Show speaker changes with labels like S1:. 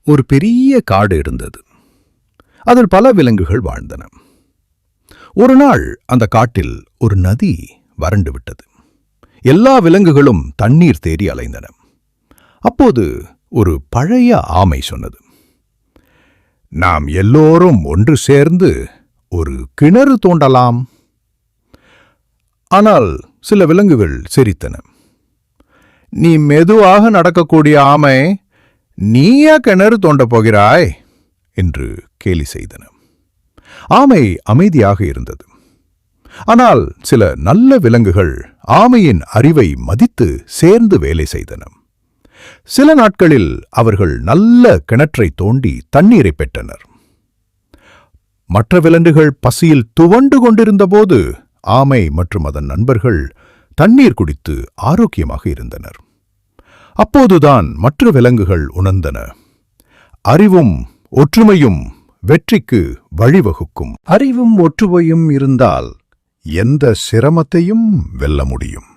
S1: ஒரு பெரிய காடு இருந்தது. அதில் பல விலங்குகள் வாழ்ந்தன. ஒரு நாள் அந்த காட்டில் ஒரு நதி வறண்டு விட்டது. எல்லா விலங்குகளும் தண்ணீர் தேடி அலைந்தன. அப்போது ஒரு பழைய ஆமை சொன்னது, நாம் எல்லோரும் ஒன்று சேர்ந்து ஒரு கிணறு தோண்டலாம். ஆனால் சில விலங்குகள் சிரித்தன. நீ மெதுவாக நடக்கக்கூடிய ஆமை, நீயா கிணறு தோண்டப் போகிறாய் என்று கேலி செய்தன. ஆமை அமைதியாக இருந்தது. ஆனால் சில நல்ல விலங்குகள் ஆமையின் அறிவை மதித்து சேர்ந்து வேலை செய்தன. சில நாட்களில் அவர்கள் நல்ல கிணற்றை தோண்டி தண்ணீரை பெற்றனர். மற்ற விலங்குகள் பசியில் துவண்டு கொண்டிருந்தபோது ஆமை மற்றும் அதன் நண்பர்கள் தண்ணீர் குடித்து ஆரோக்கியமாக இருந்தனர். அப்போதுதான் மற்ற விலங்குகள் உணர்ந்தன, அறிவும் ஒற்றுமையும் வெற்றிக்கு வழிவகுக்கும். அறிவும் ஒற்றுமையும் இருந்தால் எந்த சிரமத்தையும் வெல்ல முடியும்.